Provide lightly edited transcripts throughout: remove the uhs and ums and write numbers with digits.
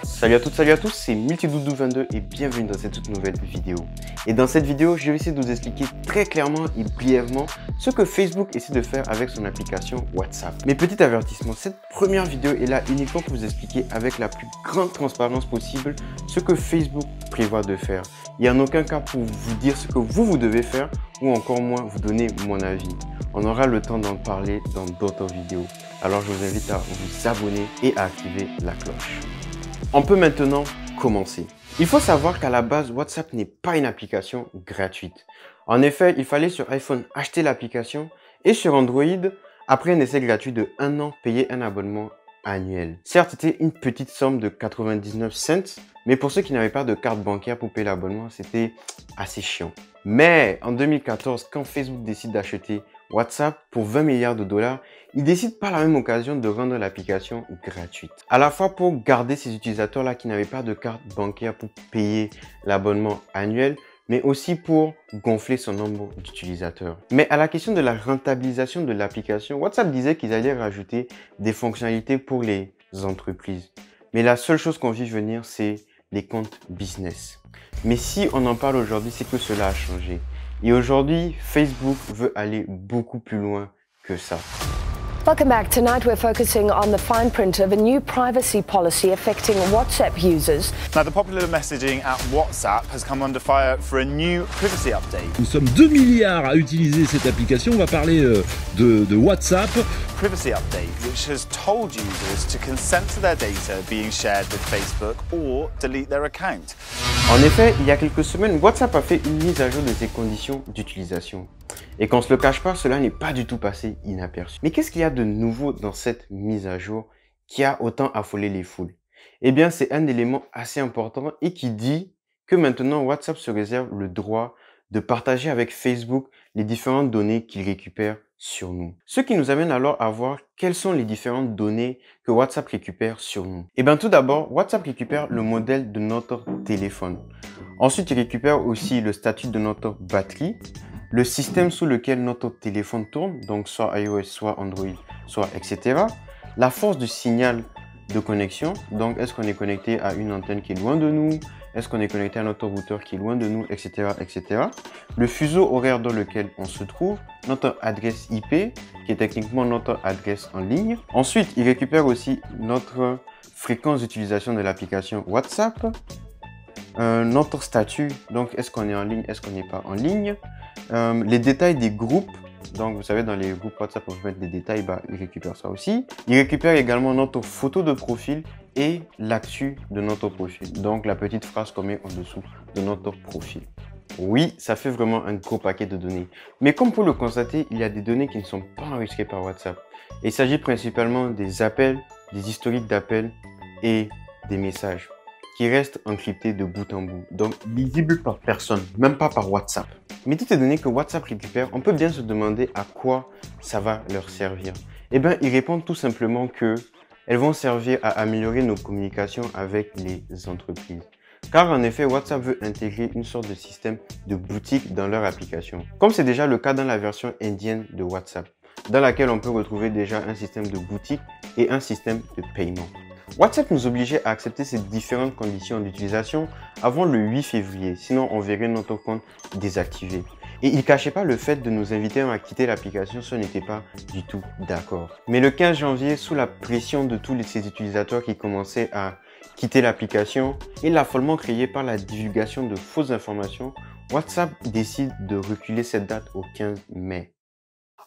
Salut à toutes, salut à tous, c'est Multidoudou22 et bienvenue dans cette toute nouvelle vidéo. Et dans cette vidéo, je vais essayer de vous expliquer très clairement et brièvement ce que Facebook essaie de faire avec son application WhatsApp. Mais petit avertissement, cette première vidéo est là uniquement pour vous expliquer avec la plus grande transparence possible ce que Facebook prévoit de faire. Il n'y a en aucun cas pour vous dire ce que vous devez faire ou encore moins vous donner mon avis. On aura le temps d'en parler dans d'autres vidéos. Alors je vous invite à vous abonner et à activer la cloche. On peut maintenant commencer. Il faut savoir qu'à la base, WhatsApp n'est pas une application gratuite. En effet, il fallait sur iPhone acheter l'application et sur Android, après un essai gratuit de 1 an, payer un abonnement annuel. Certes, c'était une petite somme de 99 cents, mais pour ceux qui n'avaient pas de carte bancaire pour payer l'abonnement, c'était assez chiant. Mais en 2014, quand Facebook décide d'acheter WhatsApp pour 20 milliards de dollars, il décide par la même occasion de rendre l'application gratuite. À la fois pour garder ces utilisateurs-là qui n'avaient pas de carte bancaire pour payer l'abonnement annuel, mais aussi pour gonfler son nombre d'utilisateurs. Mais à la question de la rentabilisation de l'application, WhatsApp disait qu'ils allaient rajouter des fonctionnalités pour les entreprises. Mais la seule chose qu'on vit venir, c'est les comptes business. Mais si on en parle aujourd'hui, c'est que cela a changé. Et aujourd'hui, Facebook veut aller beaucoup plus loin que ça. Welcome back. Tonight we're focusing on the fine print of a new privacy policy affecting WhatsApp users. Now, the popular messaging app WhatsApp has come under fire for a new privacy update. Nous sommes 2 milliards à utiliser cette application. On va parler de WhatsApp. Privacy update, which has told users to consent to their data being shared with Facebook or delete their account. En effet, il y a quelques semaines, WhatsApp a fait une mise à jour de ses conditions d'utilisation. Et qu'on ne se le cache pas, cela n'est pas du tout passé inaperçu. Mais qu'est-ce qu'il y a de nouveau dans cette mise à jour qui a autant affolé les foules? Eh bien, c'est un élément assez important et qui dit que maintenant, WhatsApp se réserve le droit de partager avec Facebook les différentes données qu'il récupère sur nous. Ce qui nous amène alors à voir quelles sont les différentes données que WhatsApp récupère sur nous. Eh bien, tout d'abord, WhatsApp récupère le modèle de notre téléphone. Ensuite, il récupère aussi le statut de notre batterie, le système sous lequel notre téléphone tourne, donc soit iOS, soit Android, soit etc. La force du signal de connexion, donc est-ce qu'on est connecté à une antenne qui est loin de nous, est-ce qu'on est connecté à notre routeur qui est loin de nous, etc., etc. Le fuseau horaire dans lequel on se trouve, notre adresse IP, qui est techniquement notre adresse en ligne. Ensuite, il récupère aussi notre fréquence d'utilisation de l'application WhatsApp, notre statut, donc est-ce qu'on est en ligne, est-ce qu'on n'est pas en ligne, les détails des groupes, donc vous savez dans les groupes WhatsApp on peut mettre des détails, il récupère ça aussi. Il récupère également notre photo de profil et l'actu de notre profil, donc la petite phrase qu'on met en dessous de notre profil. Oui, ça fait vraiment un gros paquet de données. Mais comme pour le constater, il y a des données qui ne sont pas enregistrées par WhatsApp. Et il s'agit principalement des appels, des historiques d'appels et des messages qui restent encryptés de bout en bout, donc lisibles par personne, même pas par WhatsApp. Mais toutes ces données que WhatsApp récupère, on peut bien se demander à quoi ça va leur servir. Eh bien, ils répondent tout simplement que elles vont servir à améliorer nos communications avec les entreprises. Car en effet, WhatsApp veut intégrer une sorte de système de boutique dans leur application, comme c'est déjà le cas dans la version indienne de WhatsApp, dans laquelle on peut retrouver déjà un système de boutique et un système de paiement. WhatsApp nous obligeait à accepter ces différentes conditions d'utilisation avant le 8 février, sinon on verrait notre compte désactivé. Et il ne cachait pas le fait de nous inviter à quitter l'application si on n'était pas du tout d'accord. Mais le 15 janvier, sous la pression de tous ces utilisateurs qui commençaient à quitter l'application et l'affolement créé par la divulgation de fausses informations, WhatsApp décide de reculer cette date au 15 mai.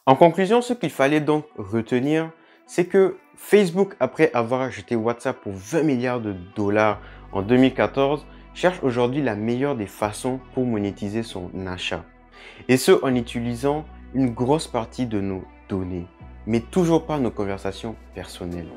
En conclusion, ce qu'il fallait donc retenir, c'est que Facebook, après avoir acheté WhatsApp pour 20 milliards de dollars en 2014, cherche aujourd'hui la meilleure des façons pour monétiser son achat. Et ce, en utilisant une grosse partie de nos données, mais toujours pas nos conversations personnelles.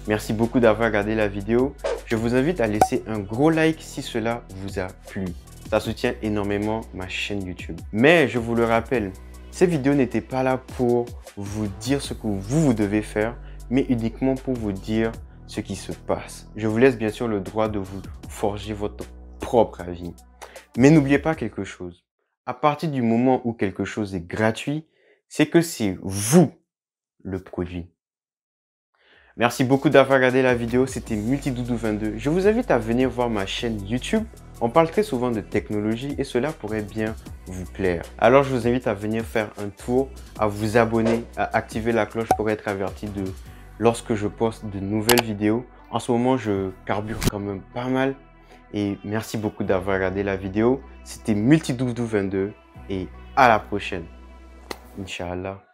Merci beaucoup d'avoir regardé la vidéo. Je vous invite à laisser un gros like si cela vous a plu. Ça soutient énormément ma chaîne YouTube. Mais je vous le rappelle, ces vidéos n'étaient pas là pour vous dire ce que vous devez faire, mais uniquement pour vous dire ce qui se passe. Je vous laisse bien sûr le droit de vous forger votre propre avis. Mais n'oubliez pas quelque chose. À partir du moment où quelque chose est gratuit, c'est que c'est vous le produit. Merci beaucoup d'avoir regardé la vidéo, c'était Multidoudou22. Je vous invite à venir voir ma chaîne YouTube. On parle très souvent de technologie et cela pourrait bien vous plaire. Alors je vous invite à venir faire un tour, à vous abonner, à activer la cloche pour être averti de lorsque je poste de nouvelles vidéos. En ce moment, je carbure quand même pas mal. Et merci beaucoup d'avoir regardé la vidéo. C'était Multidoudou22 et à la prochaine. Inch'Allah.